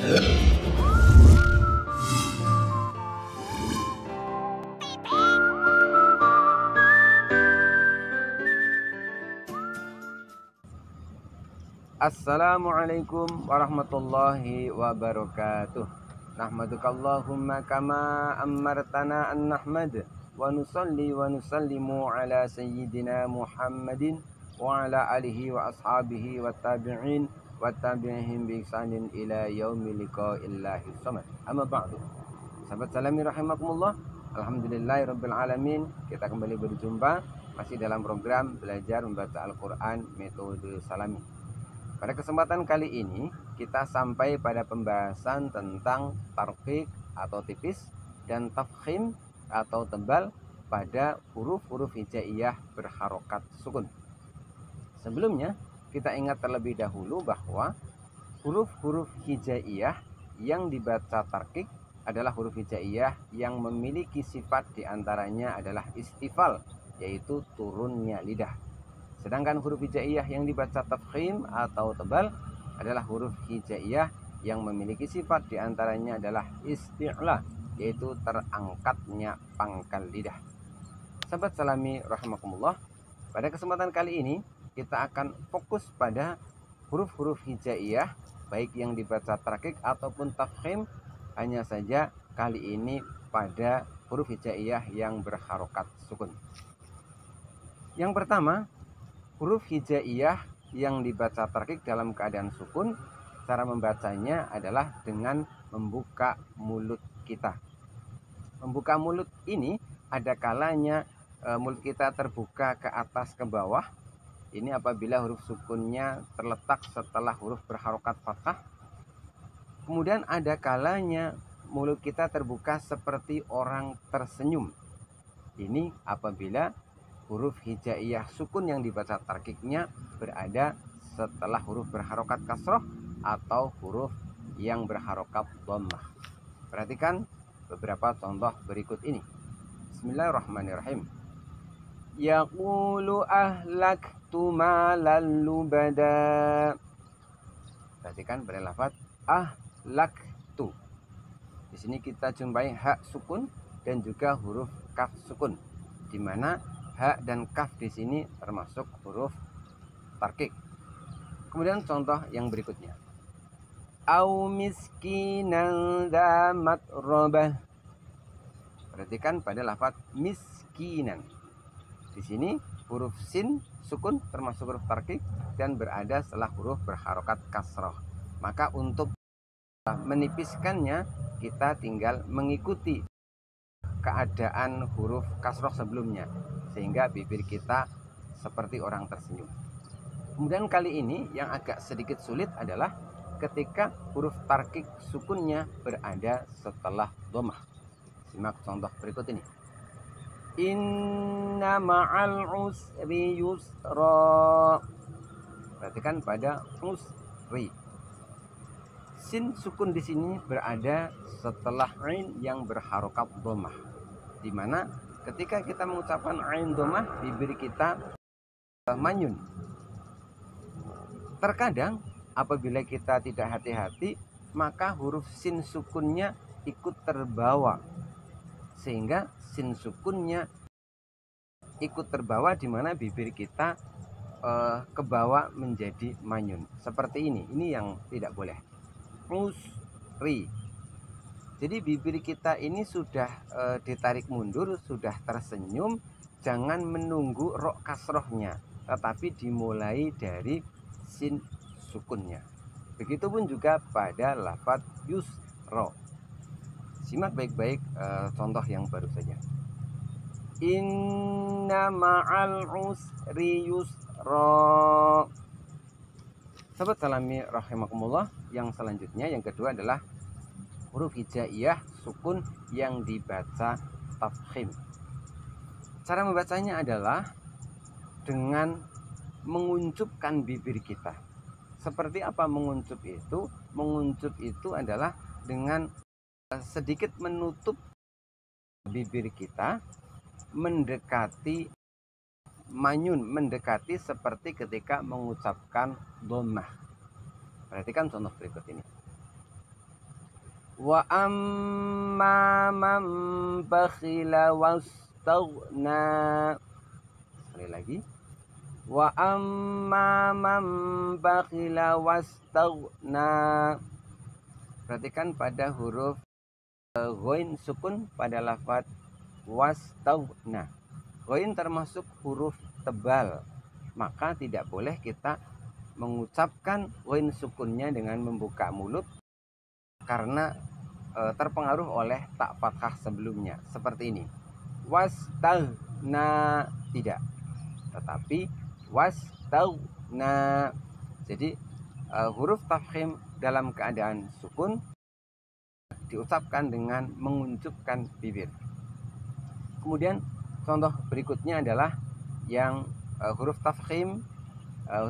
Assalamualaikum warahmatullahi wabarakatuh. Nahmadukallahumma kama amartana an nahmad wa nusalli wa nusallimu ala sayyidina Muhammadin wa ala alihi wa ashabihi wa tabi'in wa tabi'ihim bi ihsanin ila yaumil liqa'illahi samad. Amma ba'du. Sahabat salami rahimakumullah. Alhamdulillahirabbil alamin. Kita kembali berjumpa masih dalam program belajar membaca Al-Qur'an metode salami. Pada kesempatan kali ini kita sampai pada pembahasan tentang tarqiq atau tipis dan tafkhim atau tebal pada huruf-huruf hijaiyah berharokat sukun. Sebelumnya kita ingat terlebih dahulu bahwa huruf-huruf hijaiyah yang dibaca tarqiq adalah huruf hijaiyah yang memiliki sifat diantaranya adalah istifal, yaitu turunnya lidah. Sedangkan huruf hijaiyah yang dibaca tafkhim atau tebal adalah huruf hijaiyah yang memiliki sifat diantaranya adalah isti'la, yaitu terangkatnya pangkal lidah. Sahabat salami rahimakumullah, pada kesempatan kali ini kita akan fokus pada huruf-huruf hijaiyah baik yang dibaca tarqiq ataupun tafkhim, hanya saja kali ini pada huruf hijaiyah yang berharokat sukun. Yang pertama, huruf hijaiyah yang dibaca tarqiq dalam keadaan sukun, cara membacanya adalah dengan membuka mulut kita. Membuka mulut ini ada kalanya mulut kita terbuka ke atas ke bawah. Ini apabila huruf sukunnya terletak setelah huruf berharokat fathah. Kemudian ada kalanya mulut kita terbuka seperti orang tersenyum. Ini apabila huruf hijaiyah sukun yang dibaca tarqiqnya berada setelah huruf berharokat kasroh atau huruf yang berharokat dhammah. Perhatikan beberapa contoh berikut ini. Bismillahirrahmanirrahim. Yaqulu ahlaktu malan lubada. Perhatikan pada lafaz ahlaktu. Di sini kita jumpai hak sukun dan juga huruf kaf sukun, di mana hak dan kaf di sini termasuk huruf tarqiq. Kemudian contoh yang berikutnya. Au miskinan dza matrabah. Perhatikan pada lafaz miskinan. Di sini huruf sin sukun termasuk huruf tarqiq dan berada setelah huruf berharokat kasroh. Maka untuk menipiskannya kita tinggal mengikuti keadaan huruf kasroh sebelumnya, sehingga bibir kita seperti orang tersenyum. Kemudian kali ini yang agak sedikit sulit adalah ketika huruf tarqiq sukunnya berada setelah dhammah. Simak contoh berikut ini. Inna ma'al usri yusra. Perhatikan pada usri. Sin sukun di sini berada setelah ain yang berharokat dhammah, di mana ketika kita mengucapkan ain dhammah bibir kita manyun. Terkadang apabila kita tidak hati-hati maka huruf sin sukunnya ikut terbawa, sehingga sin sukunnya ikut terbawa di mana bibir kita ke bawah menjadi manyun seperti ini. Ini yang tidak boleh. Usri. Jadi bibir kita ini sudah ditarik mundur, sudah tersenyum, jangan menunggu rok kasrohnya, tetapi dimulai dari sin sukunnya. Begitupun juga pada lafaz yusra. Simak baik-baik contoh yang baru saja. Inna ma'al usri yusra. Sahabat salami rahimakumullah, yang selanjutnya yang kedua adalah huruf hijaiyah sukun yang dibaca tafkhim. Cara membacanya adalah dengan menguncupkan bibir kita. Seperti apa menguncup itu? Menguncup itu adalah dengan sedikit menutup bibir kita, mendekati manyun, mendekati seperti ketika mengucapkan dhammah. Perhatikan contoh berikut ini. Wa amma man bakhila wastaghna. Sekali lagi. Wa amma man bakhila wastaghna. Perhatikan pada huruf ghain sukun pada lafaz wastaghna. Ghain termasuk huruf tebal, maka tidak boleh kita mengucapkan ghain sukunnya dengan membuka mulut karena terpengaruh oleh tak fathah sebelumnya. Seperti ini. Wastaghna, tidak. Tetapi wastaghna. Jadi huruf tafkhim dalam keadaan sukun diucapkan dengan mengunjukkan bibir. Kemudian contoh berikutnya adalah yang huruf tafkhim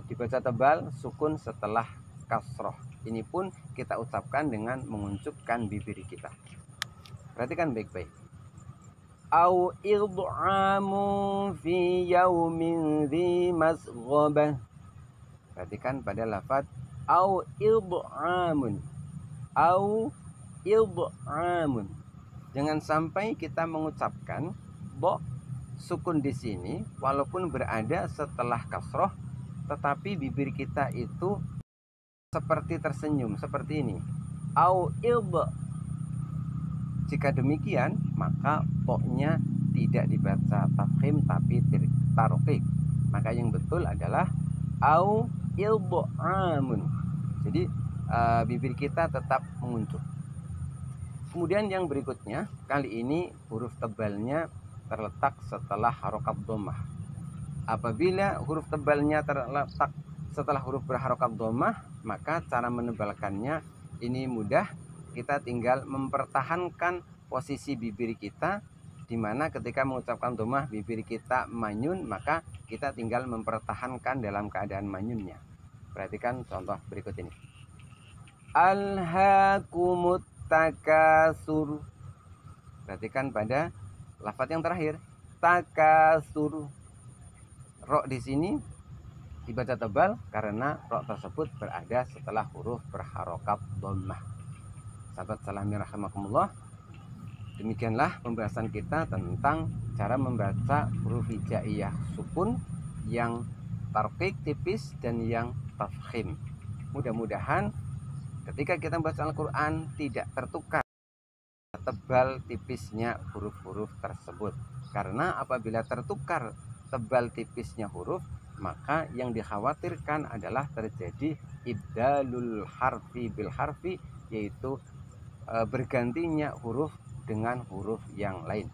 dibaca tebal, sukun setelah kasroh. Ini pun kita ucapkan dengan mengunjukkan bibir kita. Perhatikan baik-baik. Au id'amu fi yaumin dzi masghabah. Perhatikan pada lafaz au id'amun. Au id'amun. Jangan sampai kita mengucapkan bo sukun di sini walaupun berada setelah kasroh, tetapi bibir kita itu seperti tersenyum seperti ini. Au id. Jika demikian, maka poknya tidak dibaca tafkhim tapi tarqiq. Maka yang betul adalah au id'amun. Jadi bibir kita tetap mengunjuk. Kemudian yang berikutnya, kali ini huruf tebalnya terletak setelah harokat dhammah. Apabila huruf tebalnya terletak setelah huruf berharokat dhammah, maka cara menebalkannya ini mudah. Kita tinggal mempertahankan posisi bibir kita, di mana ketika mengucapkan dhammah bibir kita manyun, maka kita tinggal mempertahankan dalam keadaan manyunnya. Perhatikan contoh berikut ini. Alhaakumut takasur. Perhatikan pada lafaz yang terakhir, takasur. Ro di sini dibaca tebal karena ro tersebut berada setelah huruf berharokat dhammah. Sahabat salami rahimakumullah, demikianlah pembahasan kita tentang cara membaca huruf hijaiyah sukun yang tarqiq tipis dan yang tafkhim. Mudah-mudahan ketika kita membaca Al-Quran tidak tertukar tebal tipisnya huruf-huruf tersebut. Karena apabila tertukar tebal tipisnya huruf, maka yang dikhawatirkan adalah terjadi ibdalul harfi bil harfi, yaitu bergantinya huruf dengan huruf yang lain.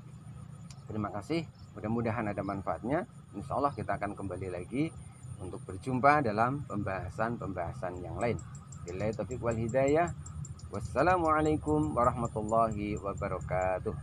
Terima kasih, mudah-mudahan ada manfaatnya. Insya Allah kita akan kembali lagi untuk berjumpa dalam pembahasan-pembahasan yang lain. Billahi taufiq wal hidayah. Wassalamualaikum warahmatullahi wabarakatuh.